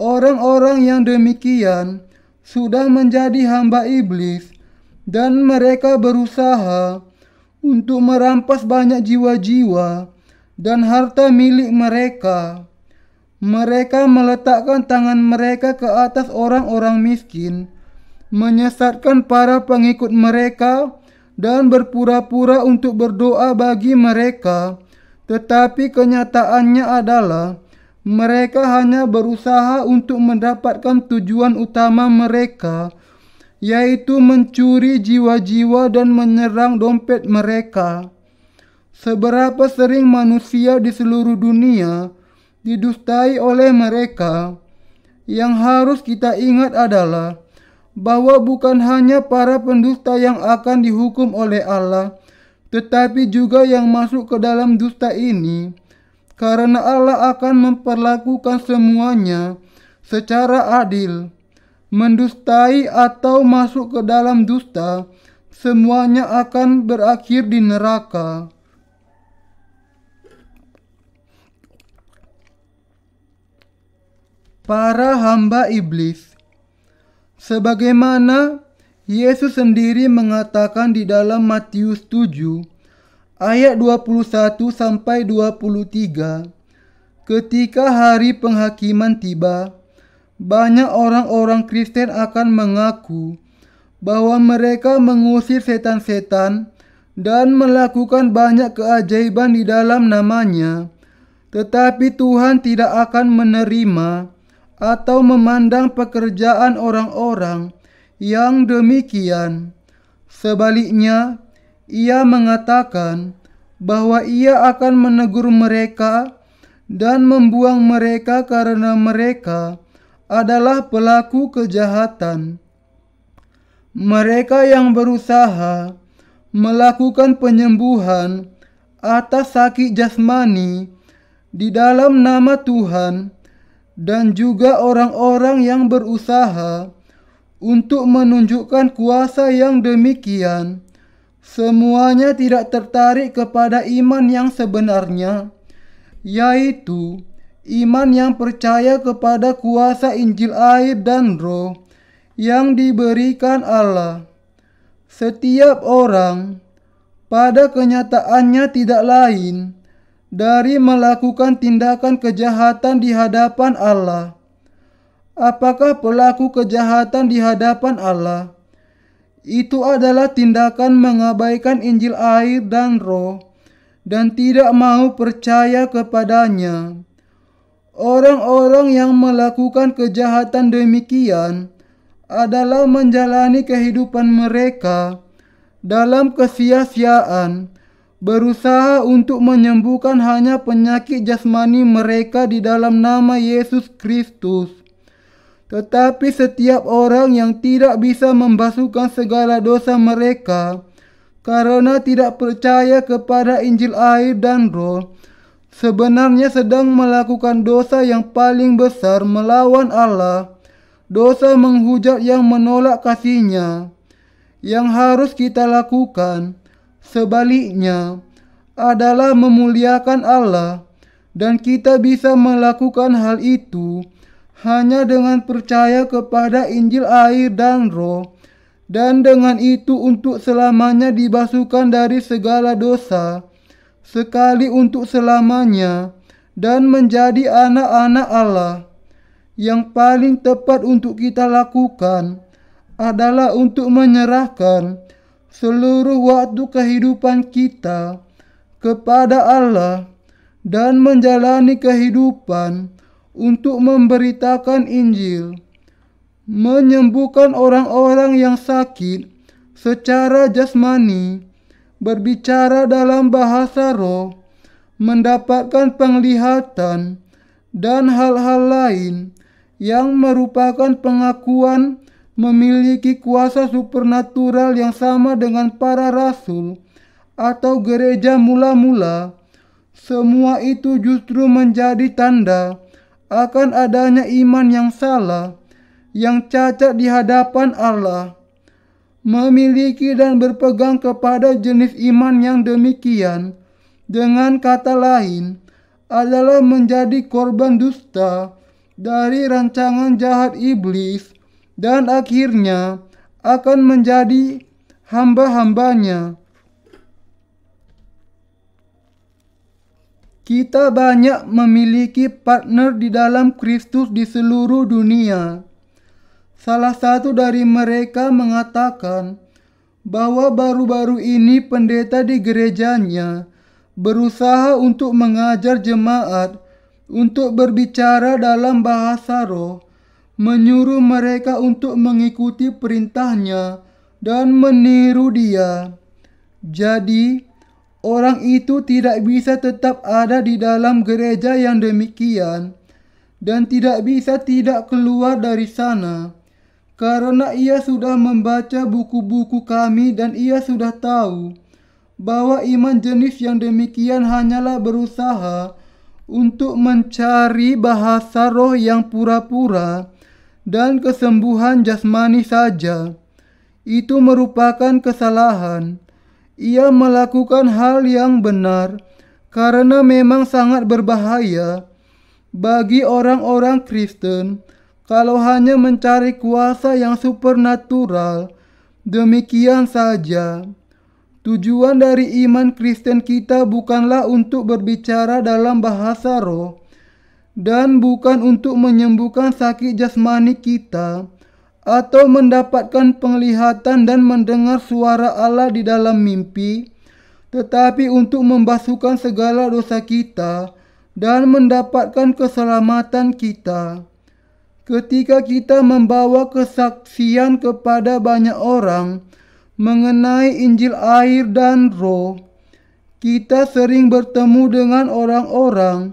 [SPEAKER 1] Orang-orang yang demikian sudah menjadi hamba iblis dan mereka berusaha untuk merampas banyak jiwa-jiwa dan harta milik mereka. Mereka meletakkan tangan mereka ke atas orang-orang miskin, menyesatkan para pengikut mereka dan berpura-pura untuk berdoa bagi mereka, tetapi kenyataannya adalah mereka hanya berusaha untuk mendapatkan tujuan utama mereka, yaitu mencuri jiwa-jiwa dan menyerang dompet mereka. Seberapa sering manusia di seluruh dunia didustai oleh mereka. Yang harus kita ingat adalah bahwa bukan hanya para pendusta yang akan dihukum oleh Allah, tetapi juga yang masuk ke dalam dusta ini, karena Allah akan memperlakukan semuanya secara adil. Mendustai atau masuk ke dalam dusta, semuanya akan berakhir di neraka. Para hamba iblis. Sebagaimana Yesus sendiri mengatakan di dalam Matius 7 ayat 21 sampai 23, ketika hari penghakiman tiba, banyak orang-orang Kristen akan mengaku bahwa mereka mengusir setan-setan dan melakukan banyak keajaiban di dalam namanya, tetapi Tuhan tidak akan menerima atau memandang pekerjaan orang-orang yang demikian. Sebaliknya, Ia mengatakan bahwa Ia akan menegur mereka dan membuang mereka karena mereka adalah pelaku kejahatan. Mereka yang berusaha melakukan penyembuhan atas sakit jasmani di dalam nama Tuhan, dan juga orang-orang yang berusaha untuk menunjukkan kuasa yang demikian, semuanya tidak tertarik kepada iman yang sebenarnya, yaitu iman yang percaya kepada kuasa Injil air dan Roh yang diberikan Allah. Setiap orang pada kenyataannya tidak lain dari melakukan tindakan kejahatan di hadapan Allah. Apakah pelaku kejahatan di hadapan Allah? Itu adalah tindakan mengabaikan Injil air dan Roh dan tidak mau percaya kepadanya. Orang-orang yang melakukan kejahatan demikian adalah menjalani kehidupan mereka dalam kesia-siaan, berusaha untuk menyembuhkan hanya penyakit jasmani mereka di dalam nama Yesus Kristus. Tetapi setiap orang yang tidak bisa membasuhkan segala dosa mereka karena tidak percaya kepada Injil air dan Roh, sebenarnya sedang melakukan dosa yang paling besar melawan Allah, dosa menghujat yang menolak kasih-Nya. Yang harus kita lakukan sebaliknya adalah memuliakan Allah, dan kita bisa melakukan hal itu hanya dengan percaya kepada Injil air dan Roh, dan dengan itu untuk selamanya dibasuhkan dari segala dosa, sekali untuk selamanya, dan menjadi anak-anak Allah. Yang paling tepat untuk kita lakukan adalah untuk menyerahkan seluruh waktu kehidupan kita kepada Allah dan menjalani kehidupan untuk memberitakan Injil, menyembuhkan orang-orang yang sakit secara jasmani, berbicara dalam bahasa roh, mendapatkan penglihatan, dan hal-hal lain yang merupakan pengakuan memiliki kuasa supernatural yang sama dengan para rasul atau gereja mula-mula. Semua itu justru menjadi tanda akan adanya iman yang salah, yang cacat di hadapan Allah. Memiliki dan berpegang kepada jenis iman yang demikian, dengan kata lain, adalah menjadi korban dusta dari rancangan jahat iblis dan akhirnya akan menjadi hamba-hambanya. Kita banyak memiliki partner di dalam Kristus di seluruh dunia. Salah satu dari mereka mengatakan bahwa baru-baru ini pendeta di gerejanya berusaha untuk mengajar jemaat untuk berbicara dalam bahasa roh, menyuruh mereka untuk mengikuti perintahnya dan meniru dia. Jadi, orang itu tidak bisa tetap ada di dalam gereja yang demikian dan tidak bisa tidak keluar dari sana. Karena ia sudah membaca buku-buku kami dan ia sudah tahu bahwa iman jenis yang demikian hanyalah berusaha untuk mencari bahasa roh yang pura-pura dan kesembuhan jasmani saja. Itu merupakan kesalahan. Ia melakukan hal yang benar karena memang sangat berbahaya bagi orang-orang Kristen kalau hanya mencari kuasa yang supernatural. Demikian saja. Tujuan dari iman Kristen kita bukanlah untuk berbicara dalam bahasa roh dan bukan untuk menyembuhkan sakit jasmani kita atau mendapatkan penglihatan dan mendengar suara Allah di dalam mimpi, tetapi untuk membasuhkan segala dosa kita dan mendapatkan keselamatan kita. Ketika kita membawa kesaksian kepada banyak orang mengenai Injil air dan roh, kita sering bertemu dengan orang-orang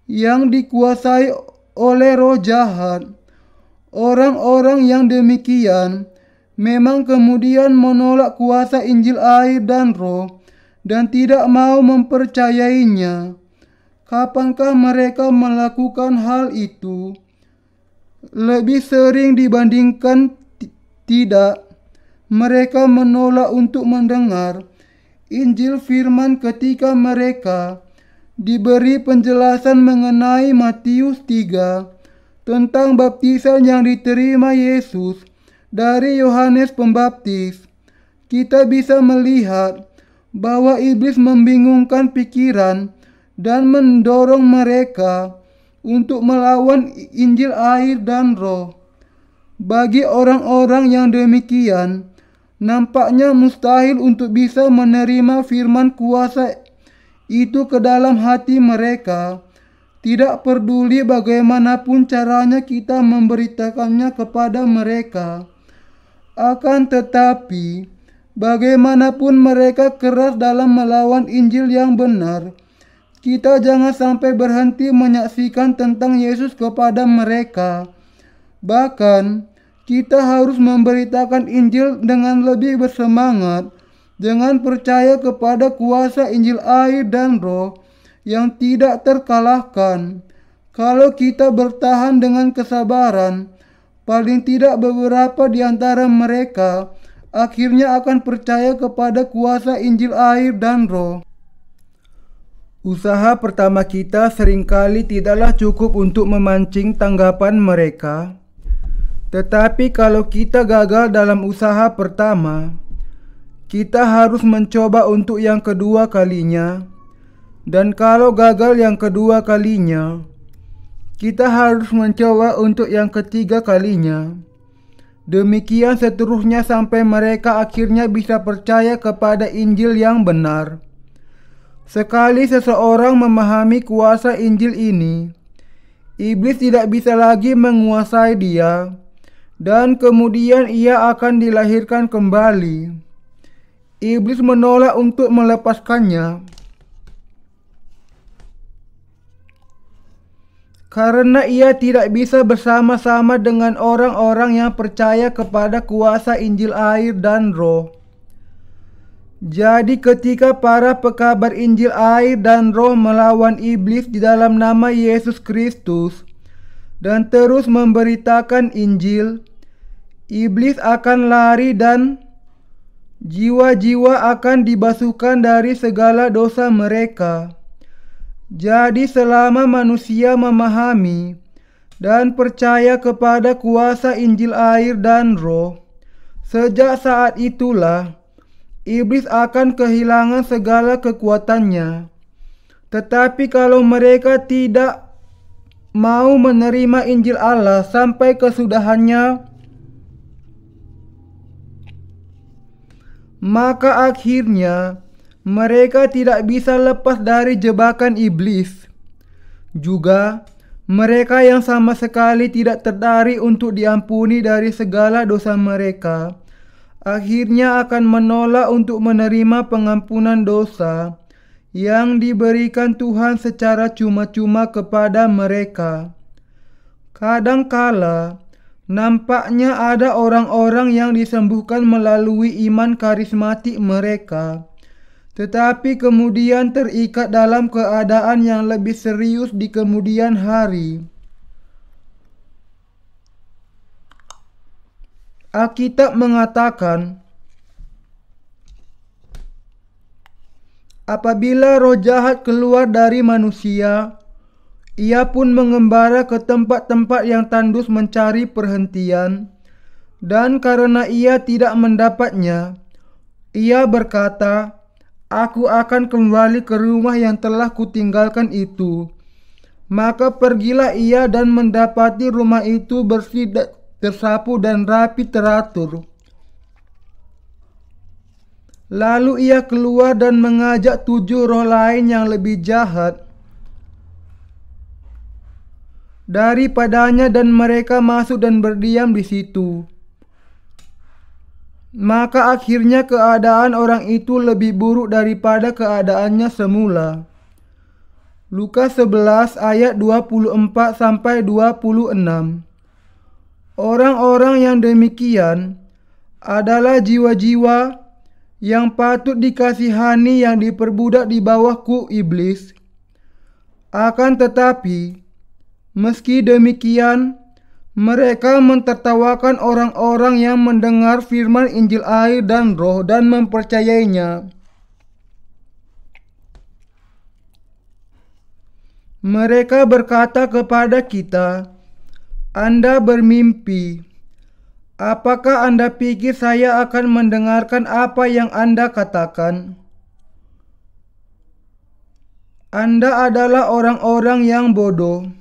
[SPEAKER 1] yang dikuasai oleh roh jahat. Orang-orang yang demikian memang kemudian menolak kuasa Injil air dan roh dan tidak mau mempercayainya. Kapankah mereka melakukan hal itu? Lebih sering dibandingkan tidak, mereka menolak untuk mendengar Injil firman ketika mereka diberi penjelasan mengenai Matius 3 tentang baptisan yang diterima Yesus dari Yohanes Pembaptis. Kita bisa melihat bahwa iblis membingungkan pikiran dan mendorong mereka untuk melawan Injil air dan roh. Bagi orang-orang yang demikian, nampaknya mustahil untuk bisa menerima firman kuasa itu ke dalam hati mereka. Tidak peduli bagaimanapun caranya kita memberitakannya kepada mereka. Akan tetapi, bagaimanapun mereka keras dalam melawan Injil yang benar, kita jangan sampai berhenti menyaksikan tentang Yesus kepada mereka. Bahkan, kita harus memberitakan Injil dengan lebih bersemangat, dengan percaya kepada kuasa Injil air dan roh yang tidak terkalahkan. Kalau kita bertahan dengan kesabaran, paling tidak beberapa di antara mereka akhirnya akan percaya kepada kuasa Injil air dan roh. Usaha pertama kita seringkali tidaklah cukup untuk memancing tanggapan mereka. Tetapi kalau kita gagal dalam usaha pertama, kita harus mencoba untuk yang kedua kalinya. Dan kalau gagal yang kedua kalinya, kita harus mencoba untuk yang ketiga kalinya. Demikian seterusnya sampai mereka akhirnya bisa percaya kepada Injil yang benar. Sekali seseorang memahami kuasa Injil ini, iblis tidak bisa lagi menguasai dia, dan kemudian ia akan dilahirkan kembali. Iblis menolak untuk melepaskannya, karena ia tidak bisa bersama-sama dengan orang-orang yang percaya kepada kuasa Injil air dan roh. Jadi ketika para pekabar Injil air dan roh melawan iblis di dalam nama Yesus Kristus dan terus memberitakan Injil, iblis akan lari dan jiwa-jiwa akan dibasuhkan dari segala dosa mereka. Jadi selama manusia memahami dan percaya kepada kuasa Injil air dan Roh, sejak saat itulah iblis akan kehilangan segala kekuatannya. Tetapi kalau mereka tidak mau menerima Injil Allah sampai kesudahannya, maka akhirnya mereka tidak bisa lepas dari jebakan iblis. Juga mereka yang sama sekali tidak tertarik untuk diampuni dari segala dosa mereka, akhirnya akan menolak untuk menerima pengampunan dosa yang diberikan Tuhan secara cuma-cuma kepada mereka. Kadangkala nampaknya ada orang-orang yang disembuhkan melalui iman karismatik mereka, tetapi kemudian terikat dalam keadaan yang lebih serius di kemudian hari. Alkitab mengatakan, apabila roh jahat keluar dari manusia, ia pun mengembara ke tempat-tempat yang tandus mencari perhentian, dan karena ia tidak mendapatnya, ia berkata, "Aku akan kembali ke rumah yang telah kutinggalkan itu." Maka pergilah ia dan mendapati rumah itu bersih, tersapu dan rapi teratur. Lalu ia keluar dan mengajak 7 roh lain yang lebih jahat daripadanya, dan mereka masuk dan berdiam di situ. Maka akhirnya keadaan orang itu lebih buruk daripada keadaannya semula. Lukas 11 ayat 24-26. Orang-orang yang demikian adalah jiwa-jiwa yang patut dikasihani yang diperbudak di bawah kuk iblis. Akan tetapi, meski demikian, mereka mentertawakan orang-orang yang mendengar firman Injil air dan Roh dan mempercayainya. Mereka berkata kepada kita, "Anda bermimpi. Apakah Anda pikir saya akan mendengarkan apa yang Anda katakan? Anda adalah orang-orang yang bodoh."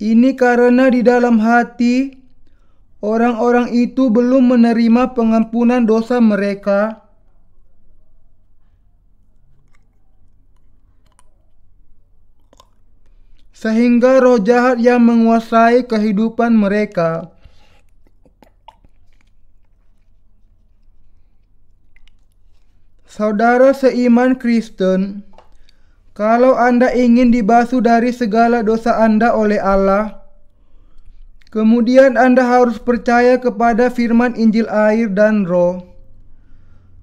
[SPEAKER 1] Ini karena di dalam hati orang-orang itu belum menerima pengampunan dosa mereka, sehingga roh jahat yang menguasai kehidupan mereka. Saudara seiman Kristen, kalau Anda ingin dibasuh dari segala dosa Anda oleh Allah, kemudian Anda harus percaya kepada firman Injil air dan Roh.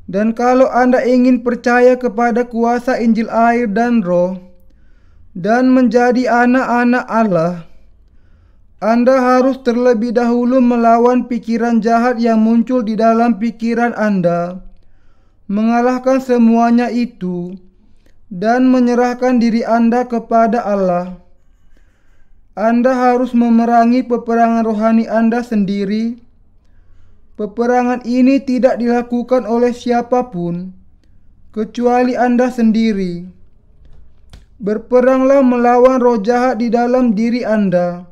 [SPEAKER 1] Dan kalau Anda ingin percaya kepada kuasa Injil air dan Roh dan menjadi anak-anak Allah, Anda harus terlebih dahulu melawan pikiran jahat yang muncul di dalam pikiran Anda, mengalahkan semuanya itu, dan menyerahkan diri Anda kepada Allah. Anda harus memerangi peperangan rohani Anda sendiri. Peperangan ini tidak dilakukan oleh siapapun kecuali Anda sendiri. Berperanglah melawan roh jahat di dalam diri Anda.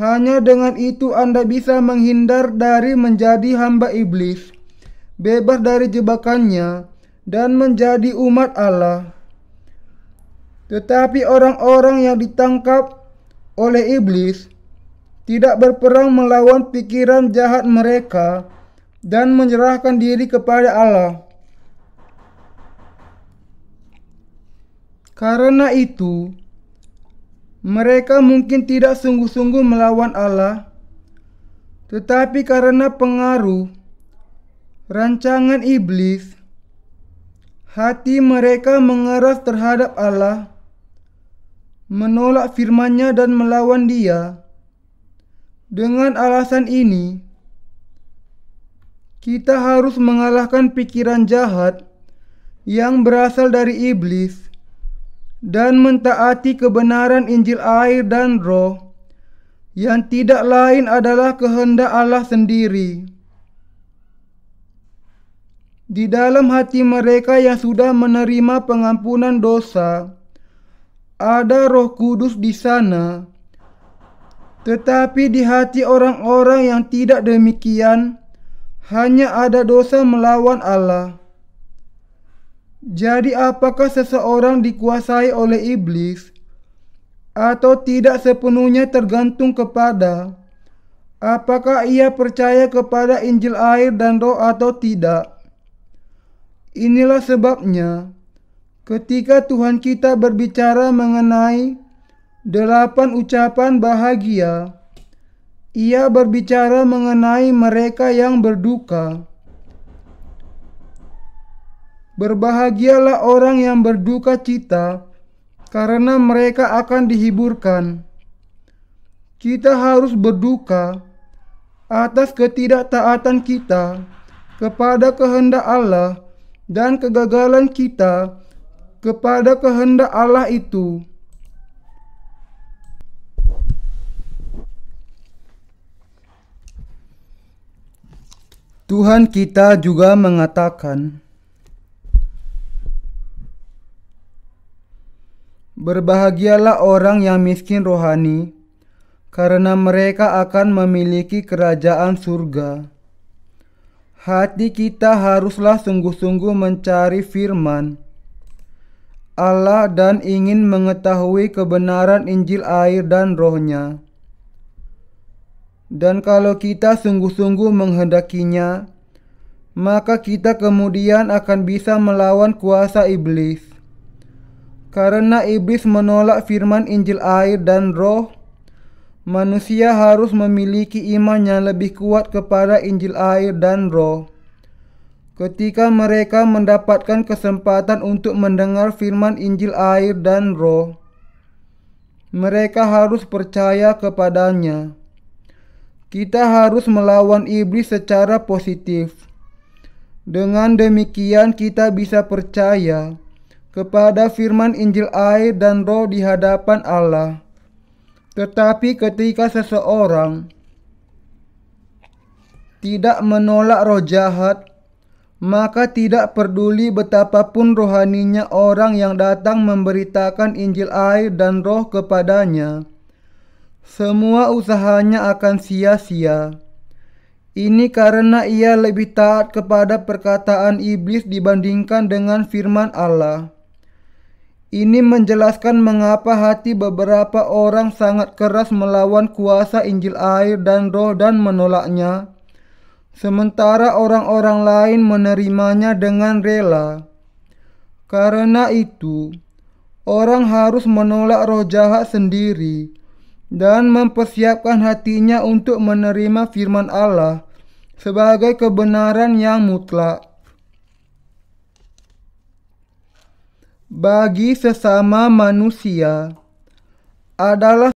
[SPEAKER 1] Hanya dengan itu Anda bisa menghindar dari menjadi hamba iblis, bebas dari jebakannya, dan menjadi umat Allah. Tetapi orang-orang yang ditangkap oleh iblis tidak berperang melawan pikiran jahat mereka dan menyerahkan diri kepada Allah. Karena itu, mereka mungkin tidak sungguh-sungguh melawan Allah, tetapi karena pengaruh rancangan iblis, hati mereka mengeras terhadap Allah, menolak firman-Nya dan melawan Dia. Dengan alasan ini, kita harus mengalahkan pikiran jahat yang berasal dari iblis dan mentaati kebenaran Injil air dan Roh yang tidak lain adalah kehendak Allah sendiri. Di dalam hati mereka yang sudah menerima pengampunan dosa, ada Roh Kudus di sana. Tetapi di hati orang-orang yang tidak demikian, hanya ada dosa melawan Allah. Jadi apakah seseorang dikuasai oleh iblis atau tidak sepenuhnya tergantung kepada apakah ia percaya kepada Injil air dan Roh atau tidak. Inilah sebabnya ketika Tuhan kita berbicara mengenai 8 ucapan bahagia, Ia berbicara mengenai mereka yang berduka. Berbahagialah orang yang berduka cita, karena mereka akan dihiburkan. Kita harus berduka atas ketidaktaatan kita kepada kehendak Allah dan kegagalan kita kepada kehendak Allah itu. Tuhan kita juga mengatakan, "Berbahagialah orang yang miskin rohani, karena mereka akan memiliki kerajaan surga." Hati kita haruslah sungguh-sungguh mencari firman Allah dan ingin mengetahui kebenaran Injil air dan Roh-Nya. Dan kalau kita sungguh-sungguh menghendakinya, maka kita kemudian akan bisa melawan kuasa iblis. Karena iblis menolak firman Injil air dan Roh, manusia harus memiliki iman yang lebih kuat kepada Injil air dan Roh. Ketika mereka mendapatkan kesempatan untuk mendengar firman Injil air dan Roh, mereka harus percaya kepadanya. Kita harus melawan iblis secara positif. Dengan demikian kita bisa percaya kepada firman Injil air dan Roh di hadapan Allah. Tetapi ketika seseorang tidak menolak roh jahat, maka tidak peduli betapapun rohaninya orang yang datang memberitakan Injil air dan Roh kepadanya, semua usahanya akan sia-sia. Ini karena ia lebih taat kepada perkataan iblis dibandingkan dengan firman Allah. Ini menjelaskan mengapa hati beberapa orang sangat keras melawan kuasa Injil air dan Roh dan menolaknya, sementara orang-orang lain menerimanya dengan rela. Karena itu, orang harus menolak roh jahat sendiri dan mempersiapkan hatinya untuk menerima firman Allah sebagai kebenaran yang mutlak. Bagi sesama manusia adalah